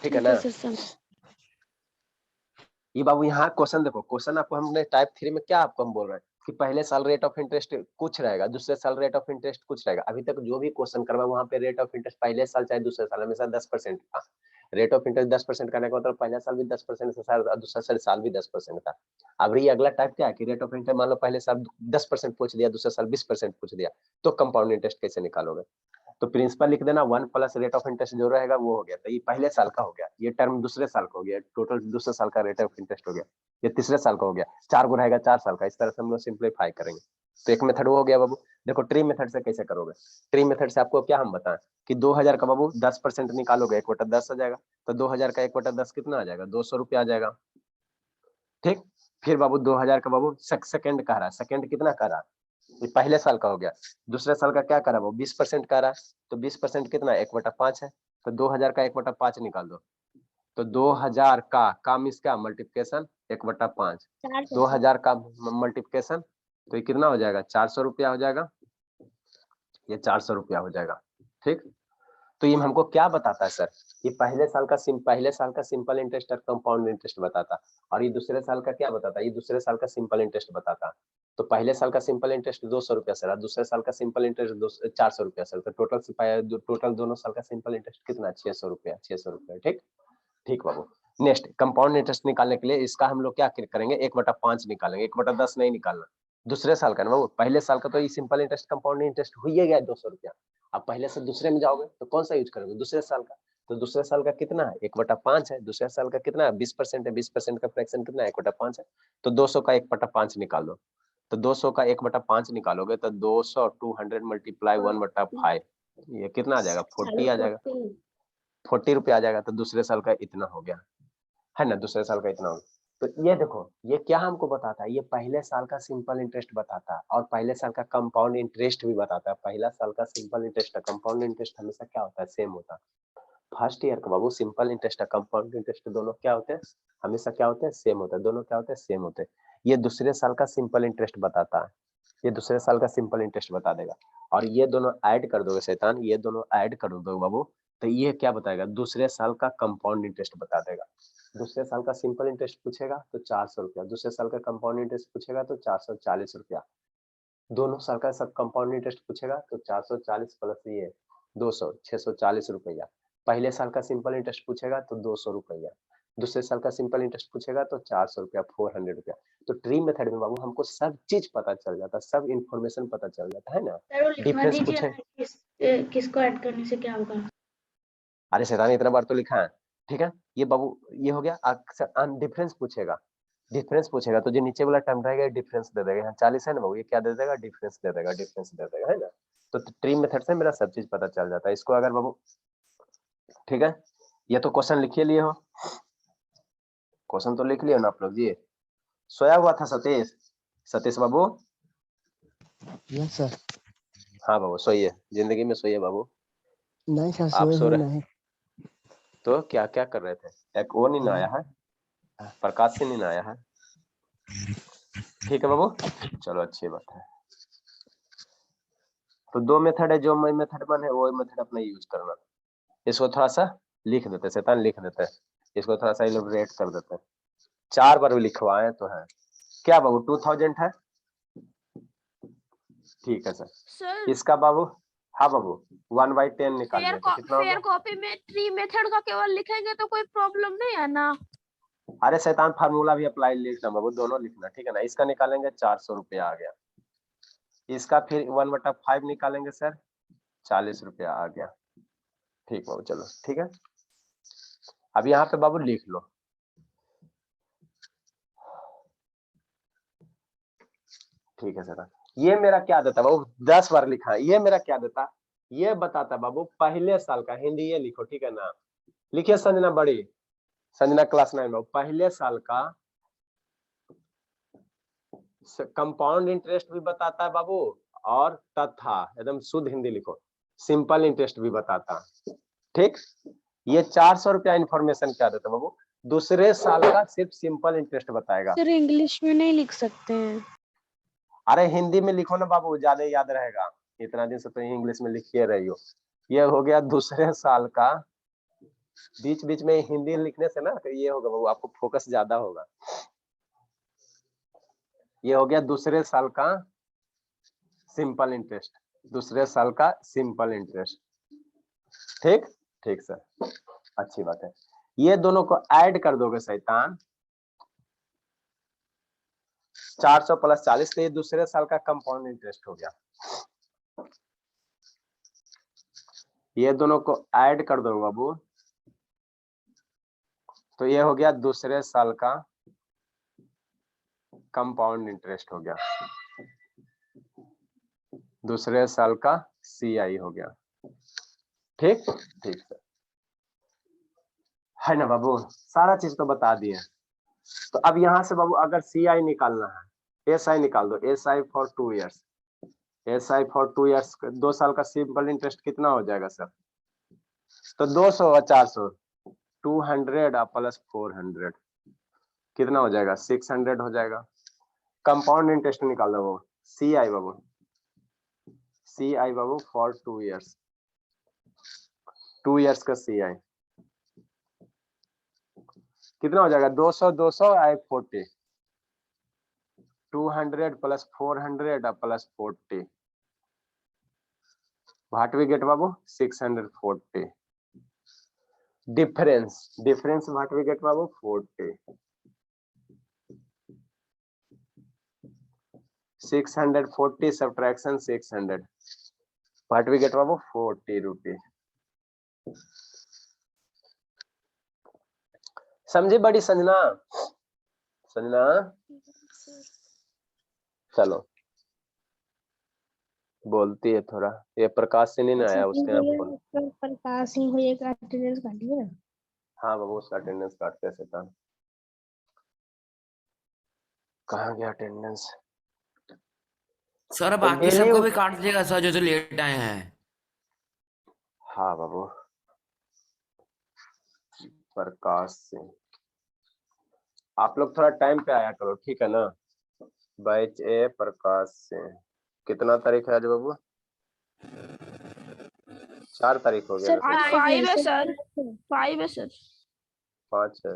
ठीक है ना। ये बाबू यहाँ क्वेश्चन देखो, क्वेश्चन आपको हमने टाइप 3 में क्या आपको हम बोल रहे हैं कि पहले साल रेट ऑफ इंटरेस्ट कुछ रहेगा, दूसरे साल रेट ऑफ इंटरेस्ट कुछ रहेगा। अभी तक जो भी क्वेश्चन करवा वहां पे रेट ऑफ इंटरेस्ट पहले साल चाहे दूसरे साल हमेशा 10% था। रेट ऑफ इंटरेस्ट 10% करने का मतलब पहला साल भी 10% था, दूसरा साल भी 10% था। अब ये अगला टाइप क्या है कि रेट ऑफ इंटरेस्ट मान लो पहले साल 10% पूछ दिया, दूसरे साल 20% पूछ दिया, तो कंपाउंड इंटरेस्ट कैसे निकालोगे। तो प्रिंसिपल लिख देना 1 प्लस रेट ऑफ इंटरेस्ट जो रहेगा वो हो गया। तो ये पहले साल का हो गया, ये टर्म दूसरे साल का हो गया, टोटल दूसरे साल का रेट ऑफ इंटरेस्ट हो गया, ये तीसरे साल का हो गया, 4 गो रहेगा 4 साल का। इस तरह से हम लोग सिंप्लीफाई करेंगे। तो एक मेथड वो हो गया बाबू। देखो ट्री मेथड से कैसे करोगे। ट्री मेथड से आपको क्या हम बताएं कि 2000 का बाबू 10% निकालोगे, 1/10 आ जाएगा। तो 2000 का 1/10 कितना आ जाएगा, 200 रुपया आ जाएगा। ठीक, फिर बाबू 2000 का बाबू सेकंड कह रहा है, सेकंड कितना कह रहा है, ये पहले साल का हो गया। दूसरे साल का क्या करा वो 20% कह रहा है, तो 20% कितना 1/5 है। तो 2000 का 1/5 निकाल दो। तो 2000 का मीन्स क्या मल्टीप्लिकेशन 1/5, 2000 का मल्टीप्लिकेशन, तो ये कितना हो जाएगा 400 रुपया हो जाएगा, ये 400 रुपया हो जाएगा। ठीक, तो ये हमको क्या बताता है सर, ये पहले साल का सिंपल इंटरेस्ट और कंपाउंड इंटरेस्ट बताता, और ये दूसरे साल का क्या बताता है, ये दूसरे साल का सिंपल इंटरेस्ट बताता। तो पहले साल का सिंपल इंटरेस्ट 200 रुपया सर, दूसरे साल का सिंपल इंटरेस्ट 400 रुपया सर। तो टोटल दोनों साल का सिंपल इंटरेस्ट कितना 600 रुपया, 600 रुपया। ठीक, ठीक बाबू। नेक्स्ट कंपाउंड इंटरेस्ट निकालने के लिए इसका हम लोग क्या करेंगे 1/5 निकालेंगे, 1/10 नहीं निकालना। दूसरे साल का ना बाबू, पहले साल का तो ये सिंपल इंटरेस्ट कंपाउंड इंटरेस्ट हो ही गया 200 रुपया। अब पहले से दूसरे में जाओगे तो कौन सा यूज करोगे, दूसरे साल का। तो दूसरे साल का कितना है 1/5 है, दूसरे साल का कितना है 20% है, 20% का फ्रैक्शन कितना है 1/5 है। तो 200 का 1/5 निकाल दो। तो 200 का 1/5 निकालोगे तो 200 200 मल्टीप्लाई 1/5, ये कितना आ जाएगा 40 आ जाएगा, 40 रुपया आ जाएगा। तो दूसरे साल का इतना हो गया है ना, दूसरे साल का इतना हो गया। तो ये देखो ये क्या हमको बताता है, ये पहले साल का सिंपल इंटरेस्ट बताता है और पहले साल का कंपाउंड इंटरेस्ट भी बताता है। पहला साल का सिंपल इंटरेस्ट कंपाउंड इंटरेस्ट हमेशा क्या होता है सेम होता है। फर्स्ट ईयर का बाबू सिंपल इंटरेस्ट और कंपाउंड इंटरेस्ट दोनों क्या होते हैं हमेशा क्या होते हैं सेम होते हैं, दोनों क्या होते हैं सेम होते हैं। ये दूसरे साल का सिंपल इंटरेस्ट बताता है, ये दूसरे साल का सिंपल इंटरेस्ट बता देगा। और ये दोनों ऐड कर दोगे शैतान, ये दोनों ऐड कर दोगे बाबू, तो ये क्या बताएगा दूसरे साल का कंपाउंड इंटरेस्ट बता देगा। दूसरे साल का सिंपल इंटरेस्ट पूछेगा तो 400 रुपया, दूसरे साल का कंपाउंड इंटरेस्ट पूछेगा तो 440 रुपया। दोनों साल का सब कंपाउंड इंटरेस्ट पूछेगा तो 440 प्लस ये 200 640 रुपया। पहले साल का सिंपल इंटरेस्ट पूछेगा तो 200 रुपया, दूसरे साल का सिंपल इंटरेस्ट पूछेगा तो 400 रुपया 400 रुपया। तो ट्री मेथड में बाबू हमको सब चीज पता चल जाता, सब इंफॉर्मेशन पता चल जाता है ना। डिफरेंस पूछे किसको ऐड करने से क्या होगा। अरे शैतान इतना बार तो लिखा है। ठीक है, ये बाबू ये हो गया। अक्सर डिफरेंस पूछेगा, डिफरेंस पूछेगा तो जो नीचे वाला टर्म रहेगा डिफरेंस दे देगा। यहाँ 40 है ना बाबू, ये क्या दे देगा डिफरेंस दे देगा, डिफरेंस दे देगा है ना। तो ट्री मेथड से मेरा सब चीज पता चल जाता है। इसको अगर बाबू ठीक है, ये तो क्वेश्चन लिखिए लिए हो, क्वेश्चन तो लिख लिया ना आप लोग। जी सोया हुआ था सतीश, सतीश बाबू। Yes sir. हाँ बाबू सोइए, जिंदगी में सोइए बाबू। नहीं सर आप सोए सो हुए रहे नहीं। तो क्या क्या कर रहे थे, एक वो नहीं आया है प्रकाश से नहीं आया है। ठीक है बाबू, चलो अच्छी बात है। तो दो मेथड है, जो मेथड बने वो मेथड अपना यूज करना। इसको थोड़ा सा लिख देते शैतान, लिख देते, इसको थोड़ा सा इलेबोरेट कर देते। 4 बार भी लिखवाए तो है क्या बाबू 2000 है। ठीक है सर, इसका बाबू हाँ बाबू 1/10 निकालिए तो कितना होगा। फेयर कॉपी में ट्री मेथड का केवल लिखेंगे तो कोई प्रॉब्लम नहीं है ना। अरे शैतान फार्मूला भी अप्लाई लिखना बाबू, दोनों लिखना ठीक है ना। इसका निकालेंगे 400 रुपया आ गया, इसका फिर 1/5 निकालेंगे सर 40 रुपया आ गया। ठीक बाबू चलो ठीक है। अब यहाँ पे बाबू लिख लो, ठीक है सर। ये मेरा क्या देता बाबू 10 बार लिखा है, ये मेरा क्या देता, ये बताता बाबू पहले साल का हिंदी, ये लिखो ठीक है ना। लिखिए संजना बड़ी, संजना क्लास 9 बाबू, पहले साल का कंपाउंड इंटरेस्ट भी बताता है बाबू, और तथा एकदम शुद्ध हिंदी लिखो सिंपल इंटरेस्ट भी बताता है। ठीक, ये 400 रुपया इन्फॉर्मेशन क्या देता है बाबू, दूसरे साल का सिर्फ सिंपल इंटरेस्ट बताएगा। सर इंग्लिश में नहीं लिख सकते हैं। अरे हिंदी में लिखो ना बाबू, ज्यादा याद रहेगा, इतना दिन से तो इंग्लिश में लिखिए रही हो। ये हो गया दूसरे साल का बीच बीच में हिंदी लिखने से ना तो ये होगा बाबू, आपको फोकस ज्यादा होगा। ये हो गया दूसरे साल का सिंपल इंटरेस्ट, दूसरे साल का सिंपल इंटरेस्ट। ठीक ठीक सर, अच्छी बात है। ये दोनों को ऐड कर दोगे शैतान, 400 + 40, तो ये दूसरे साल का कंपाउंड इंटरेस्ट हो गया। ये दोनों को ऐड कर दो बाबू, तो ये हो गया दूसरे साल का कंपाउंड इंटरेस्ट हो गया, दूसरे साल का CI हो गया। ठीक ठीक सर, है ना बाबू, सारा चीज तो बता दिए। तो अब यहाँ से बाबू अगर CI निकालना है, SI निकाल दो, SI for 2 years, SI for 2 years, 2 साल का सिंपल इंटरेस्ट कितना हो जाएगा सर? तो 200 और 400, 200 प्लस 400 कितना हो जाएगा? 600 हो जाएगा। कंपाउंड इंटरेस्ट निकाल दो बाबू, CI बाबू, CI बाबू फॉर 2 ईयर्स, 2 ईयर्स का CI कितना हो जाएगा? 200 200 40, 200 plus 400 plus 40, what we get बाबू? 640। डिफरेंस व्हाट वी गेट बाबू? 40। 640 subtraction 600, व्हाट वी गेट बाबू? 40 रुपीज। समझे बड़ी संजना? संजना चलो बोलती है थोड़ा, ये प्रकाश से नहीं आया उसके यहाँ फोन। प्रकाश सिंह हो, एक अटेंडेंस काटिए ना। हाँ बाबू उसका अटेंडेंस काटते हैं शैतान। कहाँ गया अटेंडेंस? सर तो बाकी डेली, सबको भी काट देगा सर जो लेट आए हैं। हाँ बाबू प्रकाश सिंह, आप लोग थोड़ा टाइम पे आया करो, ठीक है ना? बैच ए प्रकाश सिंह, कितना तारीख है आज बाबू? 4 तारीख हो गया सर ना? 5 है सर, 5 है सर। 5 है।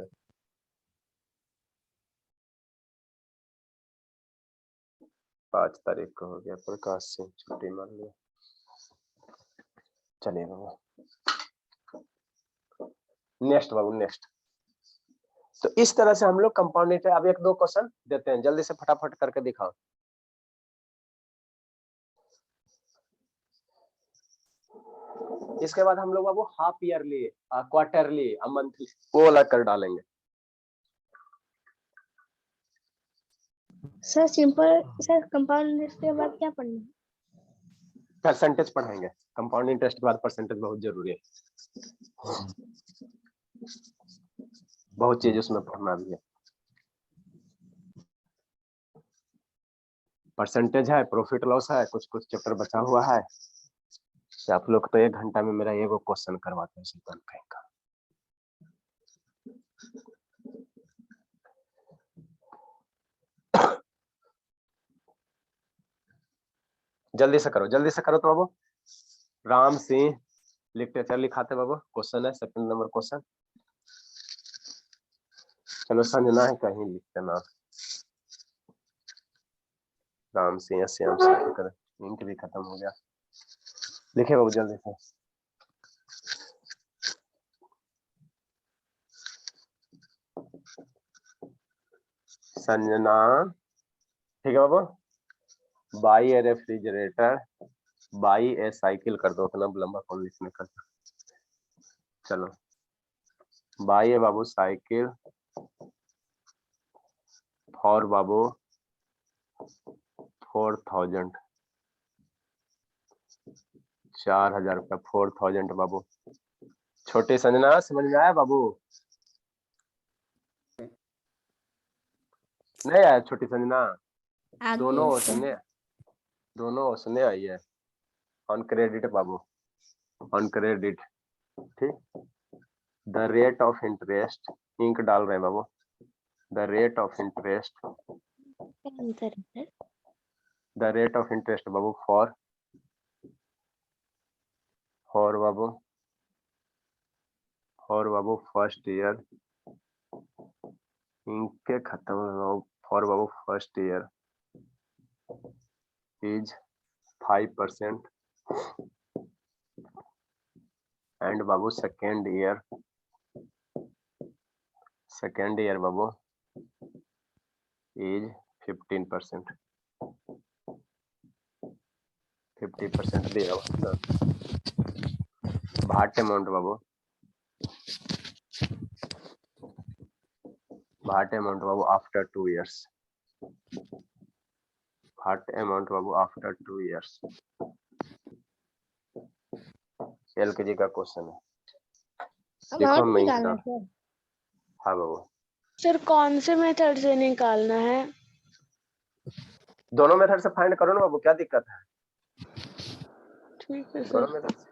पाँच तारीख को हो गया प्रकाश सिंह, छुट्टी मान लिया। चलिए बाबू नेक्स्ट बाबू नेक्स्ट। तो इस तरह से हम लोग कंपाउंड इंटरेस्ट, अब 1-2 क्वेश्चन देते हैं, जल्दी से फटाफट करके दिखाओ। इसके बाद हम लोग बाबू हाफ ईयरली, क्वार्टरली, मंथली वो अलग कर डालेंगे। Sir simple, sir compound interest के बाद क्या पढ़ना है? परसेंटेज पढ़ेंगे, कंपाउंड इंटरेस्ट के बाद परसेंटेज बहुत जरूरी है, बहुत चीज उसमें पढ़ना भी है। परसेंटेज है, प्रॉफिट लॉस है, कुछ कुछ चैप्टर बचा हुआ है। आप लोग तो 1 घंटा में मेरा एगो क्वेश्चन करवाते हैं शैतान कहीं का। जल्दी से करो, जल्दी से करो तो बाबू। राम सिंह लिटरेचर लिखाते बाबू, क्वेश्चन है 2nd नंबर क्वेश्चन। चलो संजना है कहीं लिखते ना, राम सिंह श्याम सिंह कर, इंक भी खत्म हो गया, लिखे बाबू जल्दी से। संजना ठीक है बाबू। Buy a refrigerator, buy a cycle कर दो, उतना लंबा कौन लिखने का। चलो बाई ए बाबू साइकिल फॉर बाबू 4000, 4000 रुपया 4000 बाबू। छोटे संजना समझ में आया बाबू? नहीं आया छोटी संजना? दोनों उसने आई है ऑन क्रेडिट बाबू, ऑन क्रेडिट। ठीक, द रेट ऑफ इंटरेस्ट, इंक डाल रहे हैं बाबू, the rate of interest, the rate of interest बाबू फॉर बाबू फॉर बाबू फर्स्ट ईयर इनके खत्म फॉर बाबू फर्स्ट ईयर इज 5% एंड बाबू सेकेंड ईयर बाबू इज 15%। 50% दिया हुआ भाट अमाउंट बाबू आफ्टर 2 years। भाट अमाउंट बाबू आफ्टर 2 years। एलकेजी का क्वेश्चन है, देखो मैं निकालना है सर। हाँ बाबू सर कौन से मेथड से निकालना है? दोनों मेथड से फाइंड करो ना बाबू, क्या दिक्कत है? ठीक है दोनों सर। मेथड से।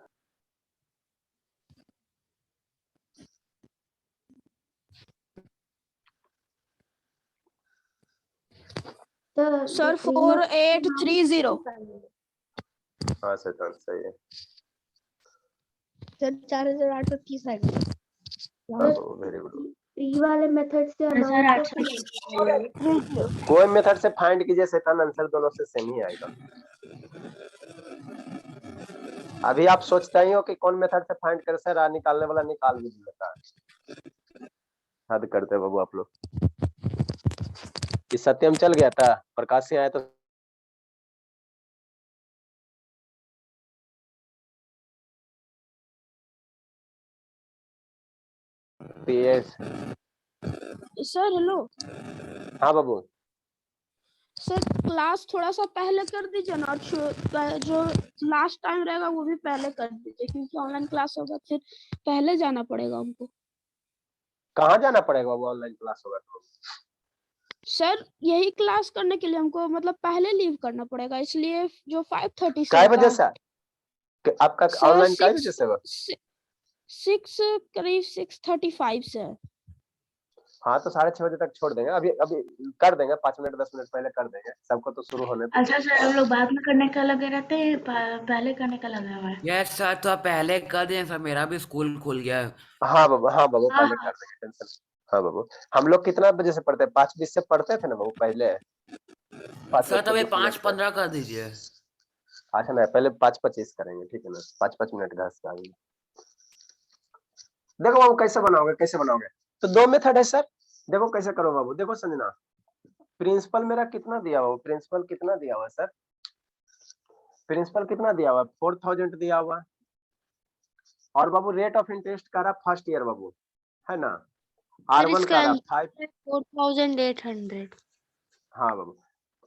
सर 4830। हाँ सर सही है। सर 4830 आएगा। हाँ बाबू वेरी गुड। ये वाले मेथड से कोई मेथड से फाइंड कीजिए शैतान, आंसर दोनों से सेम ही आएगा। अभी आप सोचते ही हो कि कौन मेथड से फाइंड कर सर, निकालने वाला निकाल भी लेता है। हद करते बाबू आप लोग। इस सत्यम चल गया था, प्रकाश से आया तो सर हेलो। हाँ बाबू सर क्लास थोड़ा सा पहले कर दीजिए ना, और जो लास्ट टाइम रहेगा वो भी पहले कर दीजिए, क्योंकि ऑनलाइन क्लास होगा फिर पहले जाना पड़ेगा हमको। कहाँ जाना पड़ेगा बाबू ऑनलाइन क्लास होगा तो? सर यही क्लास करने के लिए हमको मतलब पहले लीव करना पड़ेगा, इसलिए जो 5:30 से काय वजह होगा। से आपका सर ऑनलाइन काय वजह से होगा? 6 करीब 6:35 से। हाँ तो 6:30 बजे तक छोड़ देंगे, अभी अभी कर देंगे, 5 मिनट 10 मिनट पहले कर देंगे, सबको तो शुरू होने दो। अच्छा सर, हम लोग बाद में करने का लगे रहते हैं, पहले करने का लगा हुआ है। यस सर, तो आप पहले कर दें सर, मेरा भी स्कूल खुल गया है। हाँ बाबू हाँ, पहले कर देंगे, टेंशन। हाँ बाबू हम लोग कितना बजे से पढ़ते हैं? 5:20 से पढ़ते थे ना बाबू पहले। सर तब 5:15 कर दीजिए। अच्छा ना, पहले 5:25 करेंगे, ठीक है ना? 5 मिनट घास का आएंगे। देखो बाबू कैसे बनाओगे? तो दो मेथड है सर, देखो कैसे करो बाबू। देखो संजना, प्रिंसिपल मेरा कितना दिया हुआ? प्रिंसिपल कितना दिया हुआ सर? प्रिंसिपल कितना दिया हुआ? 4000 दिया हुआ। और बाबू रेट ऑफ इंटरेस्ट का रहा फर्स्ट ईयर बाबू, है ना? R1 का रहा 4800। हाँ बाबू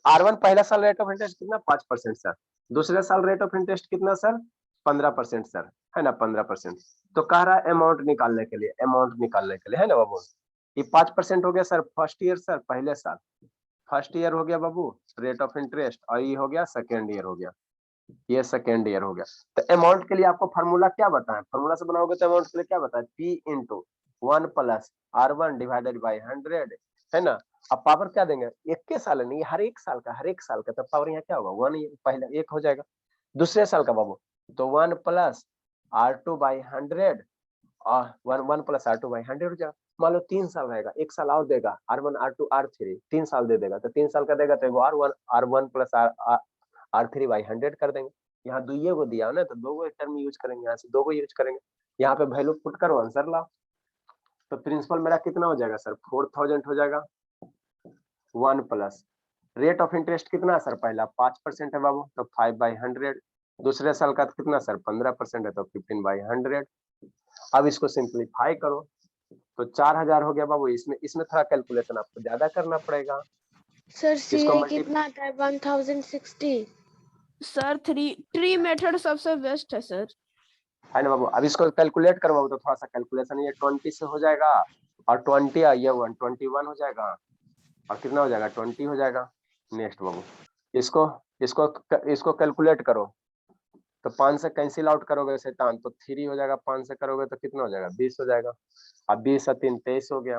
R1 पहला साल रेट ऑफ इंटरेस्ट कितना? 5% सर। दूसरे साल रेट ऑफ इंटरेस्ट कितना सर? 15% सर, है ना? 15%। तो कह रहा है अमाउंट निकालने के लिए, है ना बाबू? ये 5% हो गया सर फर्स्ट ईयर सर, पहले साल फर्स्ट ईयर हो गया बाबू रेट ऑफ इंटरेस्ट, और ये हो गया सेकेंड ईयर हो गया, ये सेकेंड ईयर हो गया। तो अमाउंट के लिए आपको फार्मूला क्या बताएं? फार्मूला से बनाओगे तो अमाउंट के लिए क्या बताएं? P × 1 + R1 / 100, है ना? अब पावर क्या देंगे? एक के साल नहीं, हर एक साल का, तो पावर यहाँ क्या होगा? 1 पहले 1 हो जाएगा। दूसरे साल का बाबू तो 1 + R2/100 और 1 + R2/100 हो जाएगा। मान लो 3 साल रहेगा, 1 साल और देगा, R1 R2 R3 3 साल दे देगा, तो 3 साल का देगा तो R1 + R3/100 कर देंगे। यहाँ दुइये को दिया ना, तो दो गो टर्म यूज करेंगे, यहाँ से दो गो यूज करेंगे। यहाँ पे वैल्यू पुट करो, आंसर लाओ। तो प्रिंसिपल मेरा कितना हो जाएगा सर? 4000 हो जाएगा। 1 प्लस रेट ऑफ इंटरेस्ट कितना है सर? पहला 5% है बाबू, तो 5/100। दूसरे साल का कितना सर? 15% है, तो 15/100। अब इसको सिंप्लीफाई करो तो 4000 हो गया बाबू। इसमें थोड़ा कैलकुलेशन आपको ज्यादा करना पड़ेगा। सर इसको कितना आता है? 1060। सर ट्री मेथड सबसे बेस्ट है सर, है ना बाबू? अब इसको कैलकुलेट करो बाबू, तो थोड़ा सा कैलकुलेशन, ये 20 से हो जाएगा, और 20 ये 121 हो जाएगा, और कितना हो जाएगा? 20 हो जाएगा। नेक्स्ट बाबू इसको इसको इसको कैलकुलेट करो, तो 5 से कैंसिल आउट करोगे शैतान, तो 3 हो जाएगा। 5 से करोगे तो कितना हो जाएगा? 20 हो जाएगा। अब 20 और 3 23 हो गया।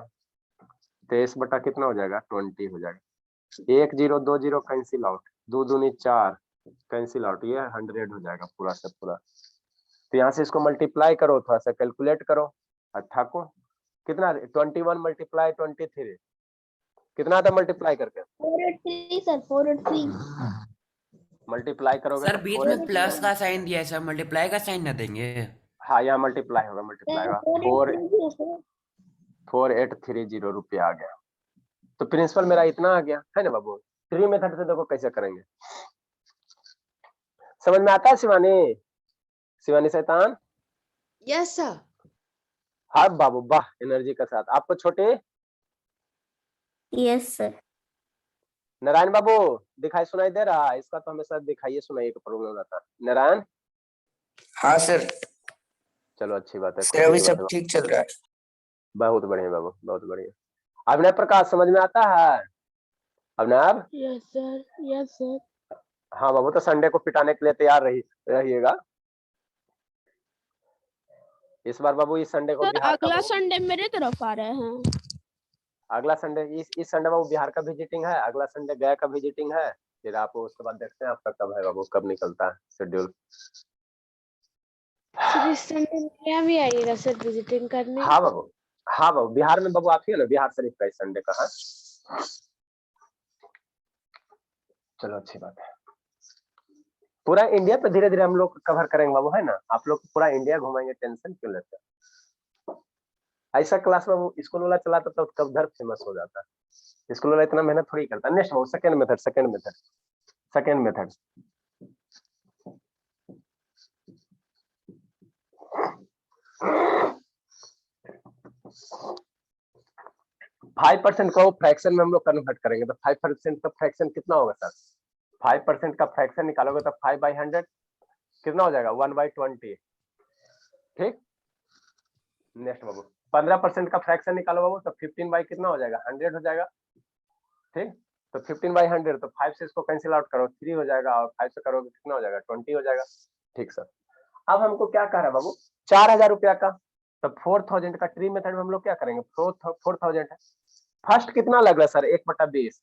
23 बटा कितना हो जाएगा? 20 हो जाएगा। 1 0 2 0 कैंसिल आउट, 2 दूनी 4 कैंसिल आउट, ये 100 हो जाएगा पूरा से पूरा। तो यहाँ से इसको मल्टीप्लाई करो, थोड़ा सा कैलकुलेट करो, अच्छा को कितना 21 मल्टीप्लाई 23 कितना आता मल्टीप्लाई करके 483 सर 483 मल्टीप्लाई करोगे सर तो बीच 4 में प्लस का साइन दिया है सर, मल्टीप्लाई का साइन ना देंगे? हाँ यहाँ मल्टीप्लाई होगा मल्टीप्लाई होगा 4830 रुपया आ गया। तो प्रिंसिपल मेरा इतना आ गया है ना बाबू। 3 मेथड से देखो कैसे करेंगे, समझ में आता है शिवानी? शिवानी शैतान? Yes sir. हाँ बाबू वाह एनर्जी के साथ। आपको छोटे? Yes sir. नारायण बाबू दिखाई सुनाई दे रहा है? इसका तो हमेशा दिखाइए सुनाइए का प्रॉब्लम रहता है। नारायण? हाँ सर। चलो अच्छी बात है, सर अभी सब ठीक चल रहा है। बहुत बढ़िया बाबू बहुत बढ़िया। अभिनव प्रकाश समझ में आता है? Abhinav? Yes sir yes sir. हाँ बाबू तो संडे को पिटाने के लिए तैयार रहिएगा इस बार बाबू। इस संडे को सर बिहार अगला का संडे मेरे तरफ आ रहे हैं। अगला संडे इस संडे बाबू बिहार का विजिटिंग है, अगला संडे गया का विजिटिंग है। फिर आप उसके बाद देखते हैं आपका कब है बाबू, कब निकलता है शेड्यूल। सर इस संडे मेरा भी आइएगा सर विजिटिंग करने। हाँ बाबू हाँ बाबू बिहार में बाबू आप ही है ना, बिहार शरीफ का इस संडे का है। चलो अच्छी बात है। पूरा इंडिया पे धीरे धीरे हम लोग कवर करेंगे बाबू है ना। आप लोग पूरा इंडिया घुमाएंगे, टेंशन क्यों लेते हैं? ऐसा क्लास में वो स्कूल वाला चलाता तो कब घर फेमस हो जाता है। स्कूल वाला इतना मेहनत थोड़ी करता। नेक्स्ट बाबू सेकंड मेथड 5% को फ्रैक्शन में हम लोग कन्वर्ट करेंगे तो 5% का फ्रैक्शन कितना होगा सर? 5% का फ्रैक्शन निकालोगे तो 5/100 कितना हो जाएगा? 1/20। ठीक। नेक्स्ट बाबू 15% का फ्रैक्शन निकालो बाबू तो 15 कितना हो जाएगा? 100 हो जाएगा। ठीक। तो 15/100 तो 5 से इसको कैंसिल आउट करो 3 हो जाएगा और 5 से करोगे कितना हो जाएगा? 20 हो जाएगा। ठीक सर। अब हमको क्या कह रहा है बाबू? 4000 रुपया का। तो 4000 का ट्री मेथड में हम लोग क्या करेंगे? 4000 है। फर्स्ट कितना लग रहा है सर? 1/20।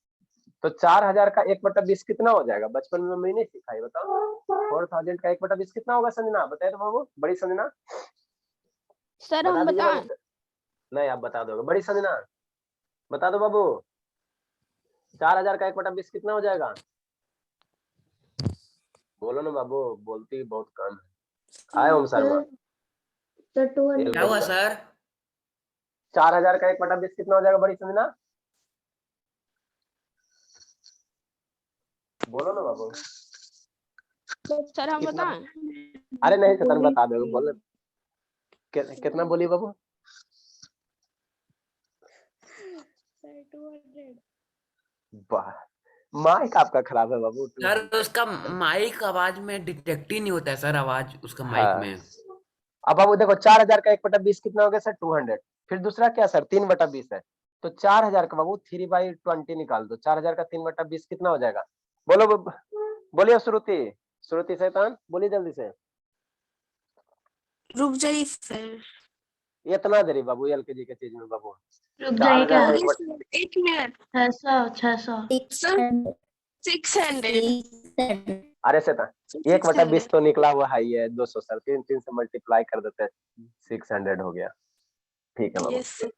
तो 4000 का 1/20 कितना हो जाएगा? बचपन में मैंने सिखाई, बताओ। 4000 का 1/20 कितना होगा संजना? बताइए तो बाबू। बड़ी संजना सर हम बताएं? नहीं आप बता दोगे। बड़ी संजना बता दो बाबू। 4000 का 1/20 कितना हो जाएगा? बोलो ना बाबू, बोलती बहुत कम है। आए ओम शर्मा। क्या हुआ सर? 4000 का 1/20 कितना हो जाएगा बड़ी संजना? बोलो ना बाबू। सर हम बताएं? अरे नहीं सतन बता दो। बोलो कितना बोली बाबू? 200। वाह माइक आपका खराब है बाबू। सर उसका माइक आवाज में डिटेक्ट ही नहीं होता है सर, आवाज उसका माइक हाँ। में। अब बाबू देखो 4000 का 1/20 कितना हो गया सर? 200। फिर दूसरा क्या सर? 3/20 है। तो 4000 का बाबू 3/20 निकाल दो। 4000 का 3/20 कितना हो जाएगा? बोलो बोलिए श्रुति शैतान बोलिए जल्दी से। रुक जाइए सर। इतना देरी बाबू एलकेजी के चीज में बाबू। रुक जाइए क्या? 4000 एक मिनट। 600 600। अरे शैतान 1/20 तो निकला हुआ है ये 200 सर। 3 से मल्टीप्लाई कर देते हैं 600 हो गया। ठीक है बाबू। Yes sir.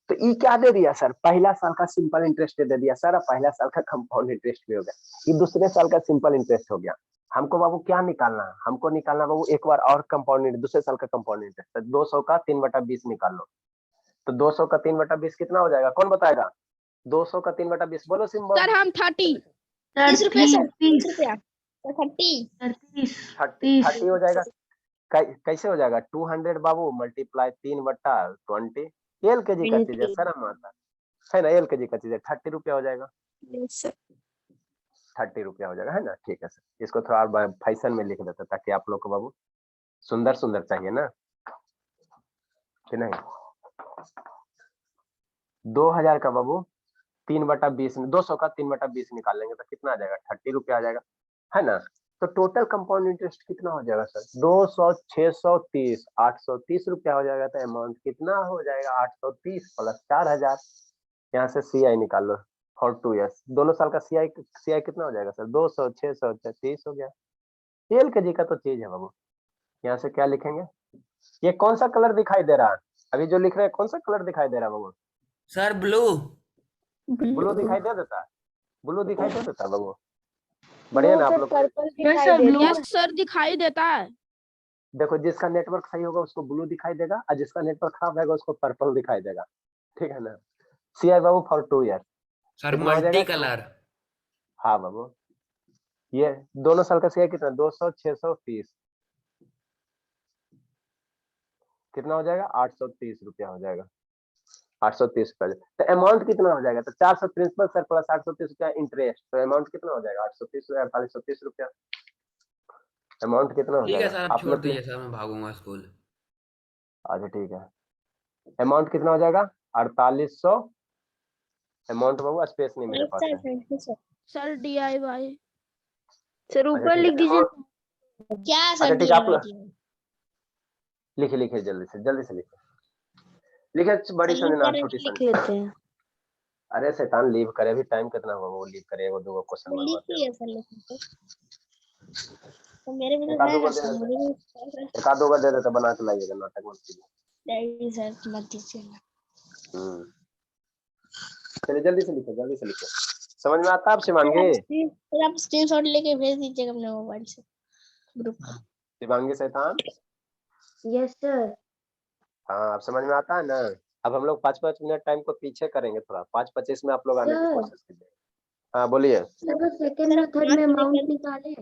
तो ये क्या दे दिया सर? पहला साल का सिंपल इंटरेस्ट दे दिया सर। पहला साल का कंपाउंड इंटरेस्ट भी हो गया। ये दूसरे साल का सिंपल इंटरेस्ट हो गया। हमको बाबू क्या निकालना है? हमको निकालना बाबू एक बार और कंपाउंड दूसरे साल का कंपाउंड इंटरेस्ट। 200 का 3/20 निकाल लो। तो 200 का 3/20 कितना हो जाएगा? कौन बताएगा? 200 का 3/20 बोलो सिंबल। सर हम 30 30 रुपया सर 30 30 रुपया 30 30 हो जाएगा। कैसे हो जाएगा? 200 बाबू मल्टीप्लाई 3/20 एलकेजी का चीज है सर। हम आता है ना एलकेजी का चीज है। 30 रुपया हो जाएगा। Yes sir. 30 रुपया हो जाएगा है ना। ठीक है सर। इसको थोड़ा और फैशन में लिख देते ताकि आप लोग को बाबू सुंदर सुंदर चाहिए ना कि नहीं। 2000 का बाबू 3/20 में 200 का 3/20 निकाल लेंगे तो कितना आ जाएगा? 30 रुपया आ जाएगा है ना। तो टोटल कंपाउंड इंटरेस्ट कितना हो जाएगा सर? 200 630 830 रुपया हो जाएगा। तो अमाउंट कितना हो जाएगा? 830 प्लस 4000। यहाँ से सीआई निकाल लो फॉर 2 इयर्स। दोनों साल का सीआई कितना हो जाएगा सर? 200 600 30 हो गया। एलकेजी का तो चीज है बाबू। यहाँ से क्या लिखेंगे? ये कौन सा कलर दिखाई दे रहा है? अभी जो लिख रहे हैं कौन सा कलर दिखाई दे रहा है बाबू? Sir blue. ब्लू दिखाई दे देता है? ब्लू दिखाई दे देता है बाबू? बढ़िया ना आप लोग? Yes sir blue yes sir दिखाई देता है। देखो जिसका नेटवर्क सही होगा उसको ब्लू दिखाई देगा और जिसका नेटवर्क खराब रहेगा उसको पर्पल दिखाई देगा, ठीक है ना? CI बाबू फॉर 2 ईयर। सर कितना हो जाएगा? Multi colour. हाँ बाबू, ये दोनों साल का CI कितना? 200 630 कितना हो जाएगा? 830 रुपया हो जाएगा। 830 रुपया। तो अमाउंट कितना हो जाएगा? तो 400 प्रिंसिपल सर प्लस 830 रुपया इंटरेस्ट, तो अमाउंट कितना हो जाएगा? 830 4830 रुपया अमाउंट कितना हो ठीक है जाएगा? सर, आप छोड़ दीजिए सर, मैं भागूंगा स्कूल। अच्छा ठीक है, अमाउंट कितना हो जाएगा? 4800 अमाउंट बाबू, स्पेस नहीं मेरे पास है। Sir DIY। सर अच्छा, ऊपर ठीक लिख है। दीजिए। क्या अच्छा सर ठीक है, आप लिखिए जल्दी से लिखिए। लिखिए बड़ी सनी ना छोटी लिख सनी। लेते हैं। अरे शैतान लीव करे, अभी टाइम कितना हुआ? वो लीव करे, वो दो क्वेश्चन बनवाते हैं। सर लिखिए तो मेरे भी एक आध दो बार दे देते बना के लाइएगा, नाटक मत कीजिए। सर मत दीजिए। चलिए जल्दी से लिखिए। समझ में आता है आप शिवांगी? आप स्क्रीनशॉट लेके भेज दीजिएगा अपने मोबाइल से ग्रुप में। शिवांगी शैतान, यस सर। हाँ आप समझ में आता है ना? अब हम लोग 5-5 मिनट टाइम को पीछे करेंगे, थोड़ा 5:25 में आप लोग आने की सर। कोशिश कीजिए। हाँ बोलिए। सर सेकंड में थर्ड में अमाउंट निकाले।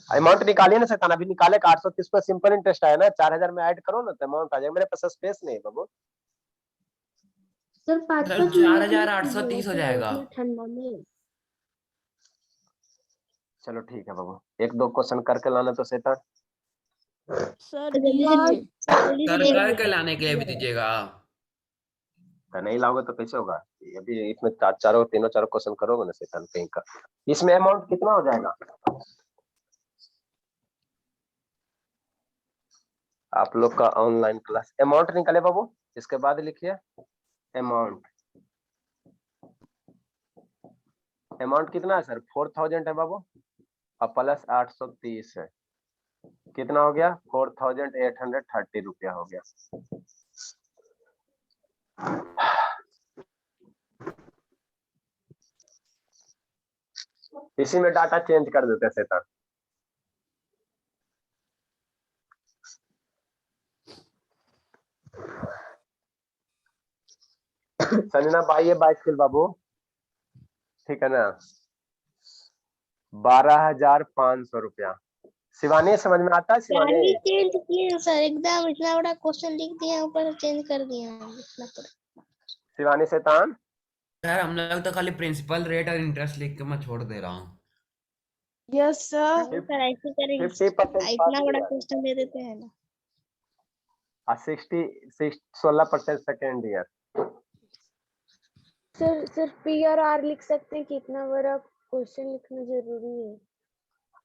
अमाउंट निकालिए ना शैतान, अभी निकाले का 830 पर सिंपल इंटरेस्ट आया ना, 4000 में ऐड करो ना तो अमाउंट आ जाएगा। मेरे पास स्पेस नहीं है बाबू। सर 5-5 4830 हो जाएगा। ठंडा में। चलो ठीक है बाबू, 1-2 क्वेश्चन करके लाना तो शैतान। सर सर करके लाने के लिए भी दीजिएगा। तो नहीं लाओगे तो कैसे होगा? अभी इसमें चारों क्वेश्चन करोगे ना शैतान कहीं का। इसमें अमाउंट कितना हो जाएगा? आप लोग का ऑनलाइन क्लास अमाउंट निकाले बाबू, इसके बाद लिखिए अमाउंट कितना है सर? 4000 है बाबू और प्लस 830 है, कितना हो गया? 4830 रुपया हो गया। इसी में डाटा चेंज कर देते हैं शैतान। संजना भाई ये 22 किलो बाबू, ठीक है ना? 12500 रुपया। शिवानी समझ में आता है? शिवानी चेंज किए सर, एकदम इतना बड़ा क्वेश्चन लिख दिया ऊपर चेंज कर दिया। शिवानी शैतान, सर हम लोग तो खाली प्रिंसिपल रेट और इंटरेस्ट लिख के मैं छोड़ दे रहा हूँ। Yes sir. सर ऐसे करेंगे, 50% इतना बड़ा क्वेश्चन दे देते हैं ना। 16% सेकेंड ईयर। सर P और R लिख सकते हैं कि इतना बड़ा क्वेश्चन लिखना जरूरी है।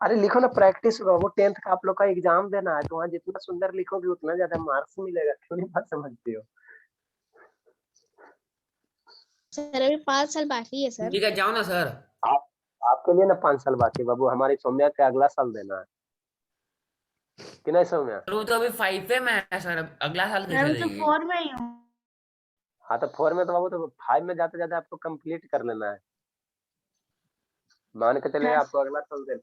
अरे लिखो ना, प्रैक्टिस होगा। वो 10th का आप लोग का एग्जाम देना है, तो वहाँ जितना सुंदर लिखोगे उतना ज्यादा मार्क्स मिलेगा। क्यों नहीं बात समझते हो? सर अभी 5 साल बाकी है सर। ठीक है जाओ ना सर। आपके लिए ना 5 साल बाकी बाबू, हमारी सौम्या के अगला साल देना है कि नहीं सौम्या? वो तो अभी 5 में है सर, अगला साल कैसे देंगे? 4 में ही हूँ। हाँ तो 4 में तो बाबू, तो 5 में जाते जाते आपको कंप्लीट कर लेना है। मान के चले आपको अगला साल देना।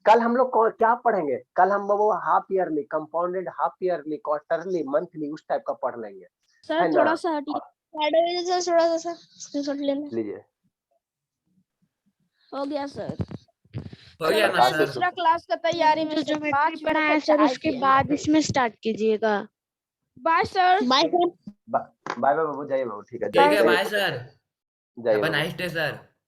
कल हम लोग क्या पढ़ेंगे? कल हम बाबू half yearly, compounded half yearly, quarterly, monthly, उस टाइप का पढ़ लेंगे। सर थोड़ा सा हटिए। थोड़ा सा स्क्रीनशॉट लेना। लीजिए, हो गया सर। हो गया ना सर? दूसरा क्लास का तैयारी में जो 5 पढ़ा है सर उसके बाद इसमें स्टार्ट कीजिएगा। Bye sir. Bye sir. Bye bye बाबू, जाइए बाबू। ठीक है, ठीक है बाय सर, जाइए हैव अ बाबू। Nice day sir.